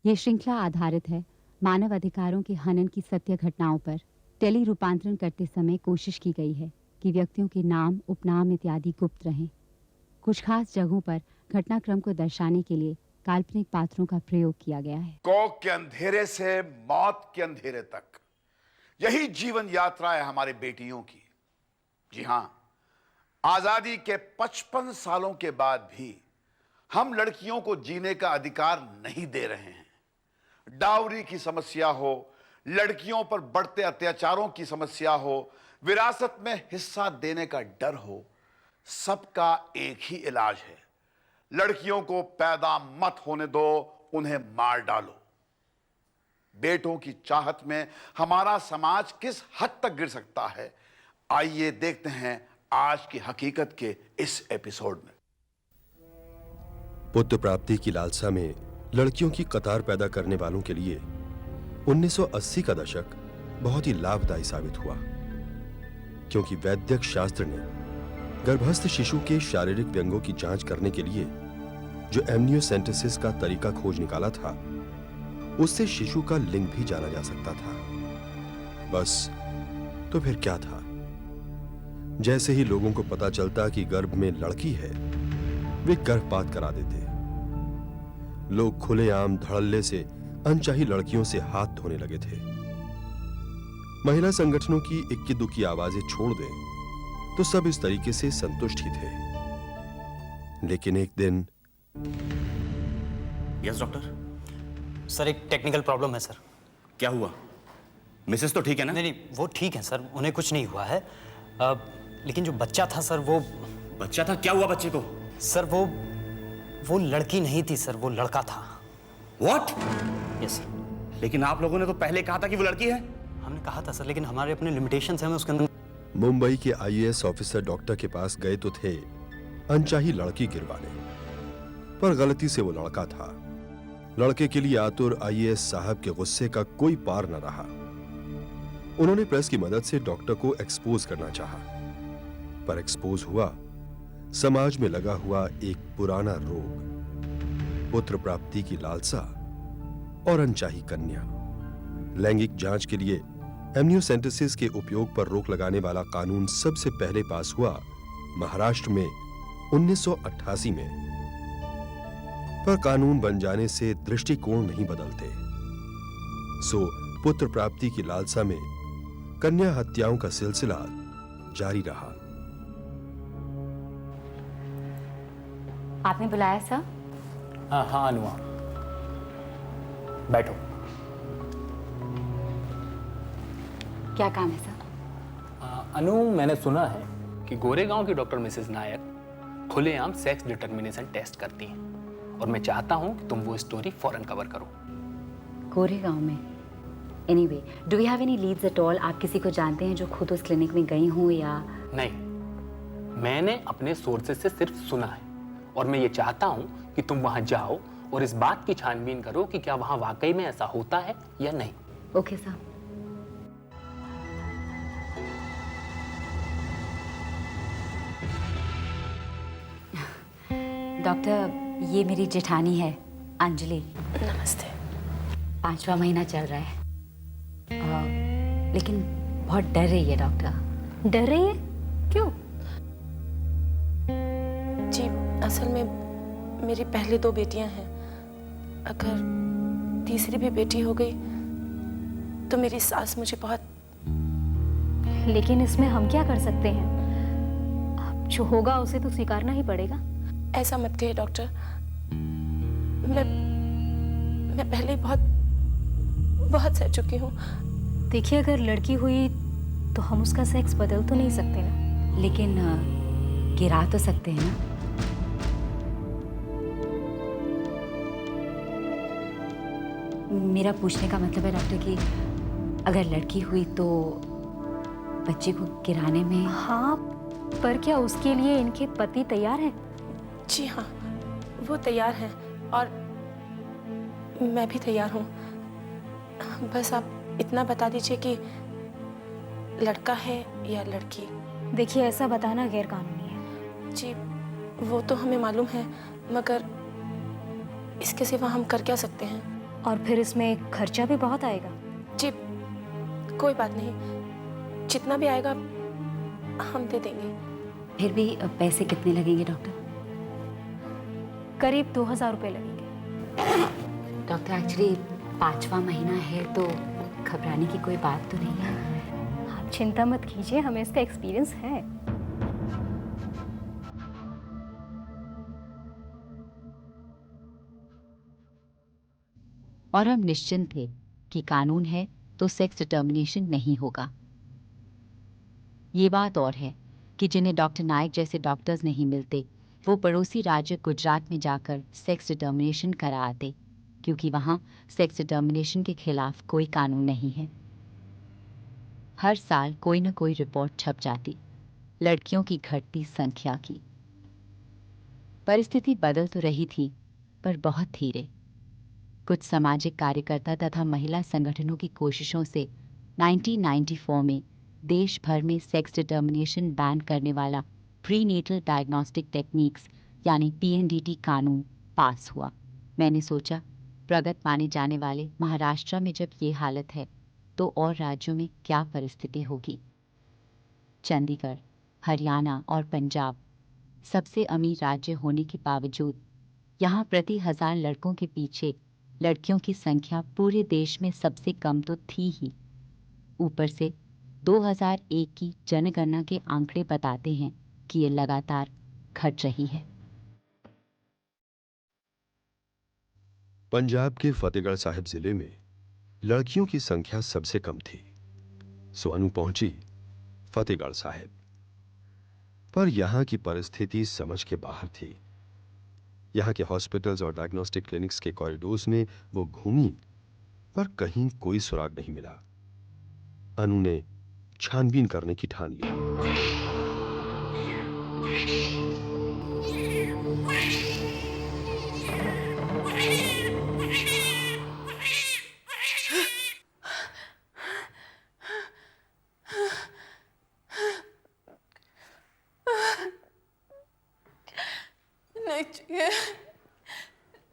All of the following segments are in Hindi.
यह श्रृंखला आधारित है मानव अधिकारों के हनन की सत्य घटनाओं पर। टेली रूपांतरण करते समय कोशिश की गई है कि व्यक्तियों के नाम, उपनाम इत्यादि गुप्त रहें। कुछ खास जगहों पर घटनाक्रम को दर्शाने के लिए काल्पनिक पात्रों का प्रयोग किया गया है। कोख के अंधेरे से मौत के अंधेरे तक, यही जीवन यात्रा है हमारी बेटियों की। जी हां, आजादी के 55 सालों के बाद भी हम लड़कियों को जीने का अधिकार नहीं दे रहे हैं। डाउरी की समस्या हो, लड़कियों पर बढ़ते अत्याचारों की समस्या हो, विरासत में हिस्सा देने का डर हो, सबका एक ही इलाज है, लड़कियों को पैदा मत होने दो, उन्हें मार डालो। बेटों की चाहत में हमारा समाज किस हद तक गिर सकता है, आइए देखते हैं आज की हकीकत के इस एपिसोड में। पुत्र प्राप्ति की लालसा में लड़कियों की कतार पैदा करने वालों के लिए 1980 का दशक बहुत ही लाभदायी साबित हुआ, क्योंकि वैद्यक शास्त्र ने गर्भस्थ शिशु के शारीरिक व्यंगों की जांच करने के लिए जो एमनियोसेंटेसिस का तरीका खोज निकाला था, उससे शिशु का लिंग भी जाना जा सकता था। बस तो फिर क्या था? जैसे ही लोगों को पता चलता कि गर्भ में लड़की है, वे गर्भपात करा देते। लोग खुलेआम धड़ल्ले से अनचाही लड़कियों से हाथ धोने लगे थे। महिला संगठनों की इक्की दुक्की आवाजें छोड़ दें तो सब इस तरीके से संतुष्ट ही थे। लेकिन एक दिन यस डॉक्टर। सर, एक टेक्निकल प्रॉब्लम है सर। क्या हुआ? मिसेस तो ठीक है ना? नहीं, वो ठीक है सर, उन्हें कुछ नहीं हुआ है। लेकिन जो बच्चा था सर, वो बच्चा था? क्या हुआ बच्चे को? सर, वो लड़की नहीं थी सर, वो लड़का था। What? Yes sir. लेकिन आप लोगों ने तो पहले कहा था कि वो लड़की है। हमने कहा था सर, लेकिन हमारे अपने लिमिटेशंस हैं, हमें उसके अंदर। मुंबई के आईएएस ऑफिसर डॉक्टर के पास गए तो थे अनचाही लड़की गिरवाने, पर गलती से वो लड़का था। लड़के के लिए आतुर आईएएस साहब के गुस्से का कोई पार न रहा। उन्होंने प्रेस की मदद से डॉक्टर को एक्सपोज करना चाहा, पर एक्सपोज हुआ समाज में लगा हुआ एक पुराना रोग, पुत्र प्राप्ति की लालसा और अनचाही कन्या। लैंगिक जांच के लिए एमनियोसेंटेसिस के उपयोग पर रोक लगाने वाला कानून सबसे पहले पास हुआ महाराष्ट्र में 1988 में, पर कानून बन जाने से दृष्टिकोण नहीं बदलते। सो पुत्र प्राप्ति की लालसा में कन्या हत्याओं का सिलसिला जारी रहा। आपने बुलाया सर? हाँ अनुआ, बैठो। क्या काम है सर? अनु, मैंने सुना है कि गोरेगांव की डॉक्टर मिसेस नायक खुलेआम सेक्स डिटर्मिनेशन टेस्ट करती हैं, और मैं चाहता हूं कि तुम वो स्टोरी फौरन कवर करो। गोरेगांव में? Anyway, do we have any leads at all? आप किसी को जानते हैं जो खुद उस क्लिनिक में गई हूं या? नहीं, मैंने अपने सोर्सेज से सिर्फ सुना है, और मैं ये चाहता हूं कि तुम वहां जाओ और इस बात की छानबीन करो कि क्या वहां वाकई में ऐसा होता है या नहीं। Okay sir. डॉक्टर, ये मेरी जेठानी है अंजलि। नमस्ते। 5वां महीना चल रहा है, लेकिन बहुत डर रही है डॉक्टर। डर रही है? क्यों? जी, असल में मेरी पहली 2 बेटियां हैं। अगर तीसरी भी बेटी हो गई तो मेरी सास मुझे बहुत। लेकिन इसमें हम क्या कर सकते हैं? अब जो होगा उसे तो स्वीकारना ही पड़ेगा। ऐसा मत कहिए डॉक्टर, मैं पहले ही बहुत सह चुकी हूँ। देखिए, अगर लड़की हुई तो हम उसका सेक्स बदल तो नहीं सकते ना। लेकिन गिरा तो सकते हैं ना। मेरा पूछने का मतलब है डॉक्टर कि अगर लड़की हुई तो बच्चे को गिराने में। हाँ, पर क्या उसके लिए इनके पति तैयार हैं? जी हाँ, वो तैयार हैं, और मैं भी तैयार हूँ। बस आप इतना बता दीजिए कि लड़का है या लड़की। देखिए, ऐसा बताना गैर कानूनी है। जी, वो तो हमें मालूम है, मगर इसके सिवा हम कर क्या सकते हैं? और फिर इसमें खर्चा भी बहुत आएगा। जी कोई बात नहीं, जितना भी आएगा हम दे देंगे। फिर भी पैसे कितने लगेंगे डॉक्टर? करीब 2000 रुपये लगेंगे। डॉक्टर एक्चुअली 5वां महीना है तो घबराने की कोई बात तो नहीं है। आप चिंता मत कीजिए, हमें इसका एक्सपीरियंस है। और हम निश्चिंत थे कि कानून है तो सेक्स डिटर्मिनेशन नहीं होगा। ये बात और है कि जिन्हें डॉक्टर नायक जैसे डॉक्टर्स नहीं मिलते वो पड़ोसी राज्य गुजरात में जाकर सेक्स डिटर्मिनेशन करा आते, क्योंकि वहाँ सेक्स डिटर्मिनेशन के खिलाफ कोई कानून नहीं है। हर साल कोई न कोई रिपोर्ट छप जाती लड़कियों की घटती संख्या की। परिस्थिति बदल तो रही थी पर बहुत धीरे। कुछ सामाजिक कार्यकर्ता तथा महिला संगठनों की कोशिशों से 1994 में देश भर में सेक्स डिटर्मिनेशन बैन करने वाला प्रीनेटल डायग्नोस्टिक टेक्निक्स यानी PNDT कानून पास हुआ। मैंने सोचा प्रगत माने जाने वाले महाराष्ट्र में जब ये हालत है तो और राज्यों में क्या परिस्थिति होगी। चंडीगढ़, हरियाणा और पंजाब सबसे अमीर राज्य होने के बावजूद यहाँ प्रति 1000 लड़कों के पीछे लड़कियों की संख्या पूरे देश में सबसे कम तो थी ही। ऊपर से 2001 की जनगणना के आंकड़े बताते हैं कि ये लगातार घट रही है। पंजाब के फतेहगढ़ साहिब जिले में लड़कियों की संख्या सबसे कम थी। सोनू पहुंची फतेहगढ़ साहिब, पर यहां की परिस्थिति समझ के बाहर थी। यहां के हॉस्पिटल्स और डायग्नोस्टिक क्लिनिक्स के कॉरिडोर्स में वो घूमी पर कहीं कोई सुराग नहीं मिला। अनु ने छानबीन करने की ठान ली। नहीं चाहिए,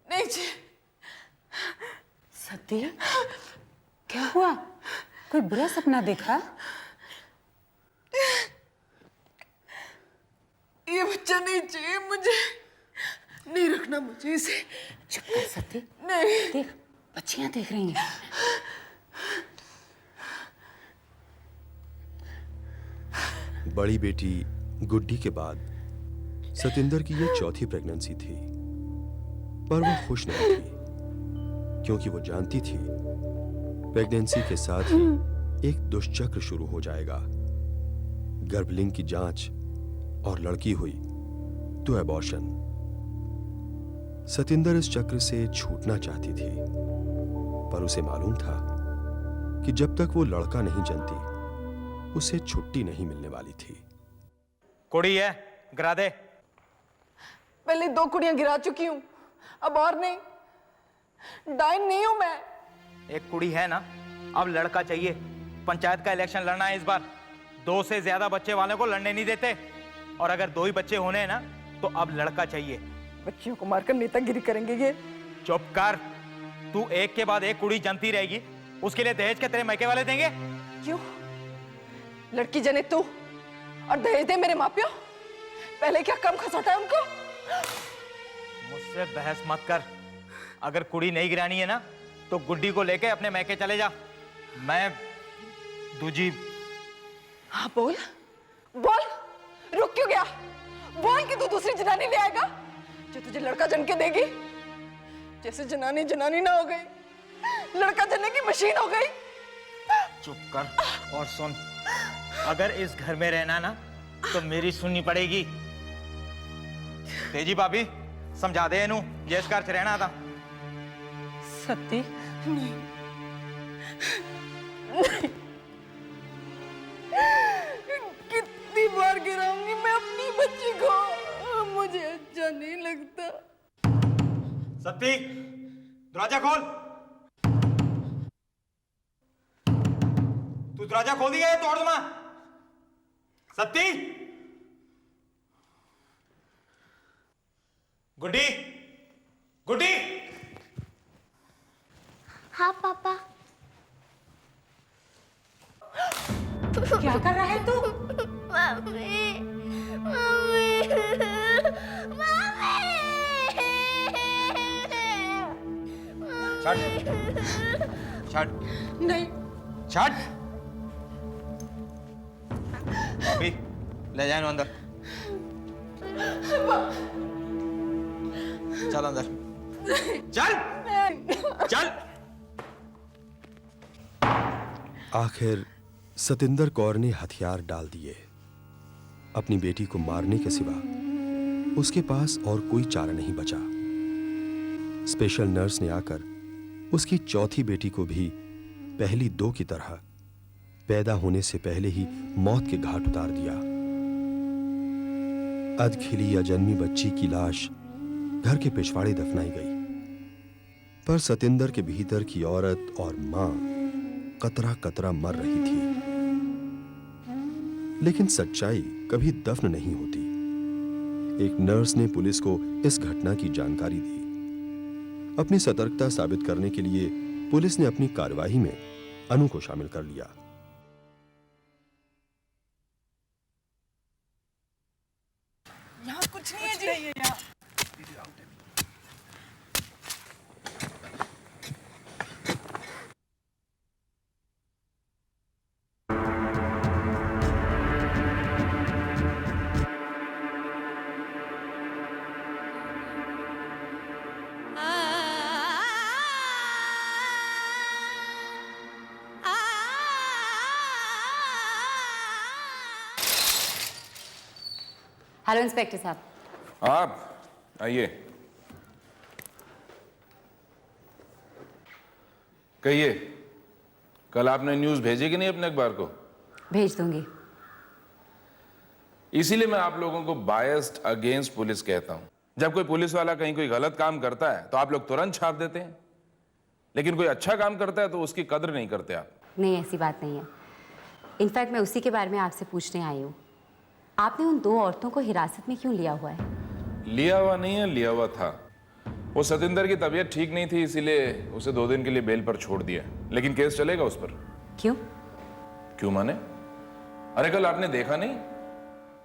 नहीं चाहिए। सती, क्या हुआ? कोई बुरा सपना देखा? ये बच्चा नहीं चाहिए मुझे, नहीं रखना मुझे इसे। चुप कर सती, नहीं। देख बच्चियां देख रही हैं। बड़ी बेटी गुड्डी के बाद सतिंदर की यह चौथी प्रेगनेंसी थी, पर वो खुश नहीं थी क्योंकि वो जानती थी प्रेगनेंसी के साथ ही एक दुष्चक्र शुरू हो जाएगा। गर्भलिंग की जांच और लड़की हुई तो एबॉर्शन। सतिंदर इस चक्र से छूटना चाहती थी, पर उसे मालूम था कि जब तक वो लड़का नहीं जनती उसे छुट्टी नहीं मिलने वाली थी। कुड़ी है, गिरा दे। पहले 2 कुड़ियां गिरा चुकी हूं, अब और नहीं। डाइन नहीं हूं मैं। एक कुड़ी है ना, अब लड़का चाहिए। पंचायत का इलेक्शन लड़ना है इस बार। 2 से ज्यादा बच्चे वाले को लड़ने नहीं देते, और अगर 2 ही बच्चे होने हैं ना तो अब लड़का चाहिए। बच्चियों को मारकर नेतागिरी करेंगे ये। चुप कर, तू एक के बाद एक कुड़ी जनती रहेगी, उसके लिए दहेज के तेरे मैके वाले देंगे? क्यों? लड़की जने तू और दहेज दे मेरे मापियों। पहले क्या कम खसोटा है उनको? मुझसे बहस मत कर। अगर कुड़ी नहीं गिरानी है ना तो गुड्डी को लेके अपने मैके चले जा। मैं दूजी। हाँ बोल, बोल। रुक क्यों गया? बोल कि तू दूसरी जनानी ले आएगा जो तुझे लड़का जन के देगी। जैसे जनानी जनानी ना हो गई, लड़का जनने की मशीन हो गई। चुप कर और सुन, अगर इस घर में रहना ना तो मेरी सुननी पड़ेगी। तेजी भाभी समझा दे इनू, ये इस घर च रहना था। सती, नहीं। कितनी बार गिराऊंगी मैं अपनी बच्ची को, मुझे अच्छा नहीं लगता। सत्ती, दरवाजा खोल। तू दरवाजा खोल दिया है, तोड़ दूंगा। सत्ती, गुड्डी, गुड्डी। हाँ पापा। क्या कर रहा है तू? Mummy, mummy, mummy. छठ नहीं। छठ अभी ले जाए अंदर। चल अंदर। चल चल। आखिर सतिंदर कौर ने हथियार डाल दिए। अपनी बेटी को मारने के सिवा उसके पास और कोई चारा नहीं बचा। स्पेशल नर्स ने आकर उसकी चौथी बेटी को भी पहली दो की तरह पैदा होने से पहले ही मौत के घाट उतार दिया। अधखिली अजन्मी बच्ची की लाश घर के पिछवाड़े दफनाई गई, पर सतिंदर के भीतर की औरत और मां कतरा कतरा मर रही थी। लेकिन सच्चाई कभी दफन नहीं होती। एक नर्स ने पुलिस को इस घटना की जानकारी दी। अपनी सतर्कता साबित करने के लिए पुलिस ने अपनी कार्यवाही में अनु को शामिल कर लिया। यहाँ कुछ नहीं है जी। यहाँ हेलो इंस्पेक्टर साहब। आप आइए। कहिए, कल आपने न्यूज़ भेजी कि नहीं अपने अखबार को? भेज दूंगी। इसीलिए मैं आप लोगों को बायस्ड अगेंस्ट पुलिस कहता हूं। जब कोई पुलिस वाला कहीं कोई गलत काम करता है तो आप लोग तुरंत छाप देते हैं, लेकिन कोई अच्छा काम करता है तो उसकी कदर नहीं करते आप। नहीं, ऐसी बात नहीं है। इनफैक्ट मैं उसी के बारे में आपसे पूछने आई हूँ। आपने उन दो औरतों को हिरासत में क्यों लिया हुआ है? लिया हुआ नहीं है, लिया हुआ था। वो सतिंदर की तबीयत ठीक नहीं थी, इसीलिए उसे 2 दिन के लिए बेल पर छोड़ दिया, लेकिन केस चलेगा उस पर। क्यों? क्यों माने? अरे कल आपने देखा नहीं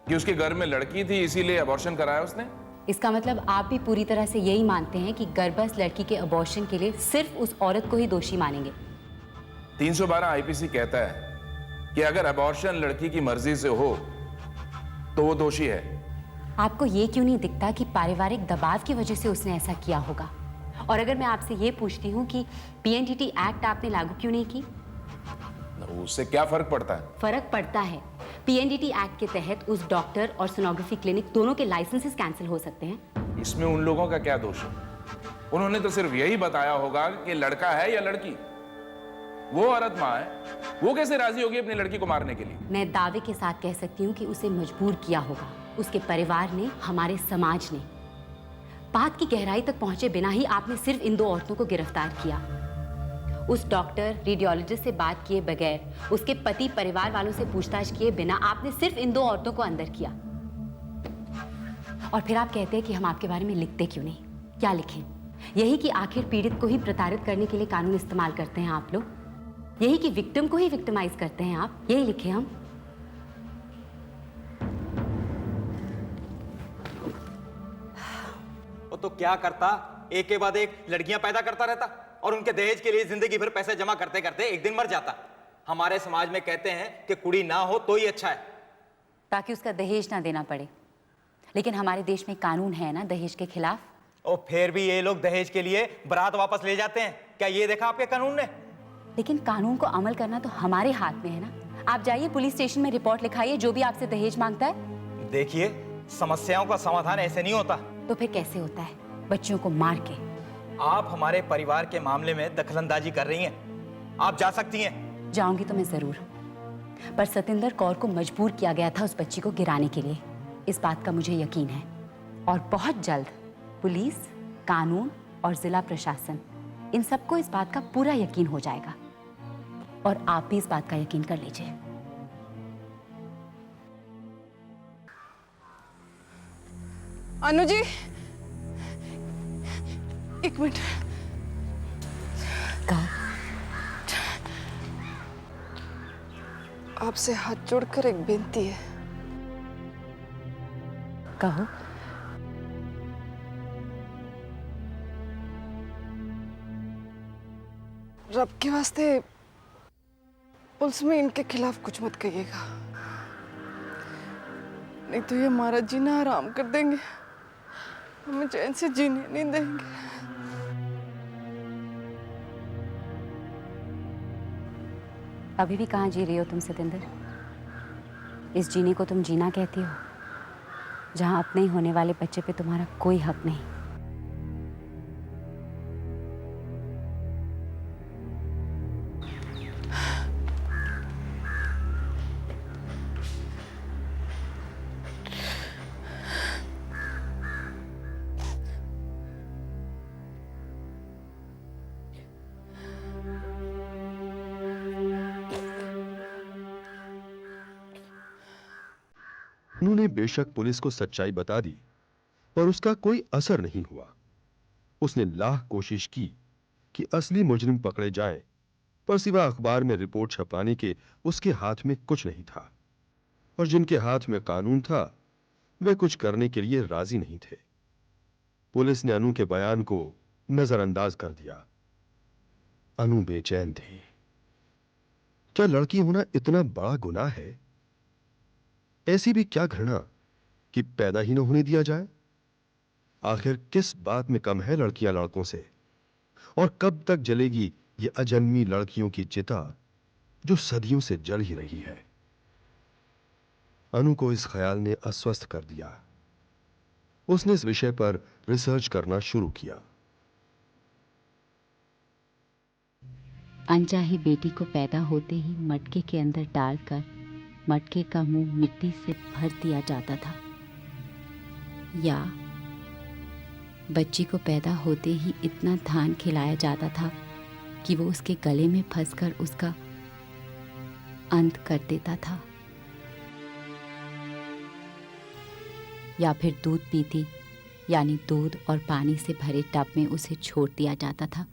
कि उसके घर में लड़की थी, इसीलिए अबॉर्शन कराया उसने? इसका मतलब आप भी पूरी तरह से यही मानते हैं कि गर्भस्थ लड़की के अबॉर्शन के लिए सिर्फ उस औरत को ही दोषी मानेंगे? 312 आईपीसी कहता है कि अगर अबॉर्शन लड़की की मर्जी से हो तो वो दोषी है। आपको ये क्यों नहीं दिखता कि पारिवारिक दबाव की वजह से उसने ऐसा किया होगा? और अगर मैं आपसे ये पूछती हूँ कि पीएनडीटी एक्ट आपने लागू क्यों नहीं की? उससे क्या फर्क पड़ता है? फर्क पड़ता है। पीएनडीटी एक्ट के तहत उस डॉक्टर और सोनोग्राफी क्लिनिक दोनों के लाइसेंसेस कैंसिल हो सकते हैं। इसमें उन लोगों का क्या दोष है? उन्होंने तो सिर्फ यही बताया होगा कि लड़का है या लड़की। वो औरत मां है, वो कैसे राजी होगी अपनी लड़की को मारने के लिए? मैं दावे के साथ कह सकती हूँ कि उसे मजबूर किया होगा उसके परिवार ने, हमारे समाज ने। बात की गहराई तक पहुंचे बिना ही आपने सिर्फ इन दो औरतों को गिरफ्तार किया। उस डॉक्टर, रेडियोलॉजिस्ट से बात किए बगैर, उसके पति परिवार वालों से पूछताछ किए बिना आपने सिर्फ इन दो औरतों को अंदर किया। और फिर आप कहते हैं कि हम आपके बारे में लिखते क्यों नहीं? क्या लिखें? यही कि आखिर पीड़ित को ही प्रताड़ित करने के लिए कानून इस्तेमाल करते हैं आप लोग? यही कि विक्टिम को ही विक्टिमाइज करते हैं आप? यही लिखे हम? तो क्या करता? एक के बाद एक लड़कियां पैदा करता रहता और उनके दहेज के लिए जिंदगी भर पैसे जमा करते करते एक दिन मर जाता। हमारे समाज में कहते हैं कि कुड़ी ना हो तो ही अच्छा है, ताकि उसका दहेज ना देना पड़े। लेकिन हमारे देश में कानून है ना दहेज के खिलाफ। और फिर भी ये लोग दहेज के लिए बारात वापस ले जाते हैं। क्या ये देखा आपके कानून ने? लेकिन कानून को अमल करना तो हमारे हाथ में है ना। आप जाइए पुलिस स्टेशन में रिपोर्ट लिखाइए जो भी आपसे दहेज मांगता है। देखिए, समस्याओं का समाधान ऐसे नहीं होता। तो फिर कैसे होता है? बच्चों को मार के। आप हमारे परिवार के मामले में दखलंदाजी कर रही हैं। आप जा सकती हैं। जाऊंगी तो मैं जरूर, पर सतिंदर कौर को मजबूर किया गया था उस बच्ची को गिराने के लिए, इस बात का मुझे यकीन है। और बहुत जल्द पुलिस, कानून और जिला प्रशासन, इन सबको इस बात का पूरा यकीन हो जाएगा। और आप भी इस बात का यकीन कर लीजिए। अनु जी, एक मिनट। कहा? आपसे हाथ जोड़कर एक बेनती है। कहो। रब के वास्ते पुलिस में इनके खिलाफ कुछ मत कहिएगा, नहीं तो ये हमारा जीना हराम कर देंगे, हमें चैन से जीने नहीं देंगे। अभी भी कहाँ जी रही हो तुम सतेंद्र? इस जीने को तुम जीना कहती हो, जहाँ अपने ही होने वाले बच्चे पे तुम्हारा कोई हक नहीं। अनु ने बेशक पुलिस को सच्चाई बता दी, पर उसका कोई असर नहीं हुआ। उसने लाख कोशिश की कि असली मुजरिम पकड़े जाएं, पर सिवा अखबार में रिपोर्ट छपवाने के उसके हाथ में कुछ नहीं था, और जिनके हाथ में कानून था वे कुछ करने के लिए राजी नहीं थे। पुलिस ने अनु के बयान को नजरअंदाज कर दिया। अनु बेचैन थी। क्या लड़की होना इतना बड़ा गुनाह है? ऐसी भी क्या घृणा कि पैदा ही न होने दिया जाए? आखिर किस बात में कम है लड़कियां लड़कों से? और कब तक जलेगी ये अजन्मी लड़कियों की चिता जो सदियों से जल ही रही है? अनु को इस ख्याल ने अस्वस्थ कर दिया। उसने इस विषय पर रिसर्च करना शुरू किया। अनचाही बेटी को पैदा होते ही मटके के अंदर डालकर मटके का मुंह मिट्टी से भर दिया जाता था, या बच्ची को पैदा होते ही इतना धान खिलाया जाता था कि वो उसके गले में फंसकर उसका अंत कर देता था, या फिर दूध पीती यानी दूध और पानी से भरे टब में उसे छोड़ दिया जाता था।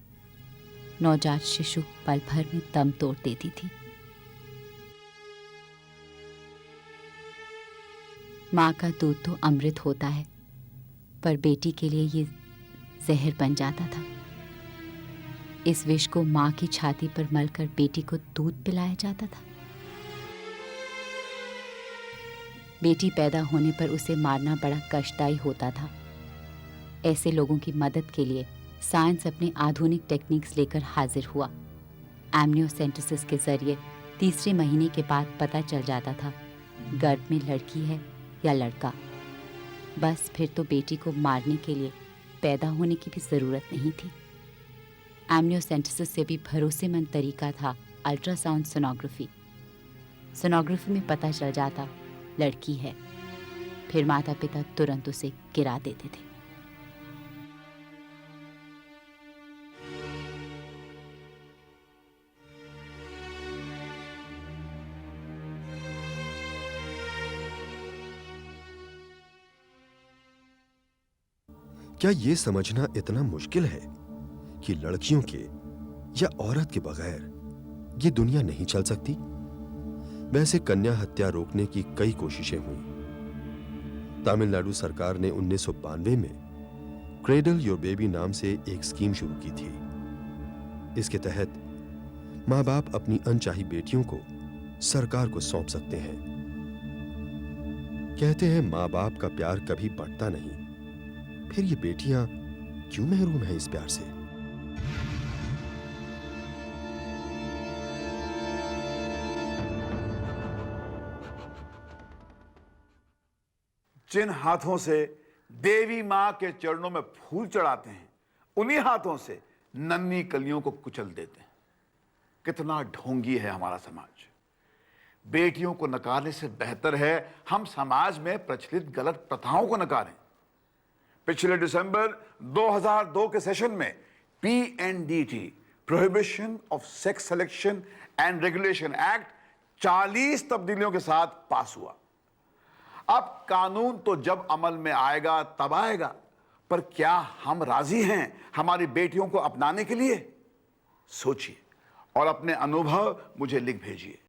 नवजात शिशु पल भर में दम तोड़ देती थी। माँ का दूध तो अमृत होता है, पर बेटी के लिए ये जहर बन जाता था। इस विष को माँ की छाती पर मलकर बेटी को दूध पिलाया जाता था। बेटी पैदा होने पर उसे मारना बड़ा कष्टदायी होता था। ऐसे लोगों की मदद के लिए साइंस अपने आधुनिक टेक्निक्स लेकर हाजिर हुआ। एमनियोसेंटेसिस के जरिए तीसरे महीने के बाद पता चल जाता था गर्भ में लड़की है या लड़का। बस फिर तो बेटी को मारने के लिए पैदा होने की भी ज़रूरत नहीं थी। एमनियोसेंटेसिस से भी भरोसेमंद तरीका था अल्ट्रासाउंड सोनोग्राफी। सोनोग्राफी में पता चल जाता लड़की है, फिर माता पिता तुरंत उसे गिरा देते थे। क्या यह समझना इतना मुश्किल है कि लड़कियों के या औरत के बगैर ये दुनिया नहीं चल सकती? वैसे कन्या हत्या रोकने की कई कोशिशें हुई। तमिलनाडु सरकार ने 1992 में क्रेडल योर बेबी नाम से एक स्कीम शुरू की थी। इसके तहत मां बाप अपनी अनचाही बेटियों को सरकार को सौंप सकते हैं। कहते हैं मां बाप का प्यार कभी बंटता नहीं, फिर ये बेटियां क्यों महरूम हैं इस प्यार से? जिन हाथों से देवी मां के चरणों में फूल चढ़ाते हैं, उन्हीं हाथों से नन्ही कलियों को कुचल देते हैं। कितना ढोंगी है हमारा समाज। बेटियों को नकारने से बेहतर है हम समाज में प्रचलित गलत प्रथाओं को नकारें। पिछले दिसंबर 2002 के सेशन में PNDT prohibition of sex selection and regulation act 40 तब्दीलियों के साथ पास हुआ। अब कानून तो जब अमल में आएगा तब आएगा, पर क्या हम राजी हैं हमारी बेटियों को अपनाने के लिए? सोचिए और अपने अनुभव मुझे लिख भेजिए।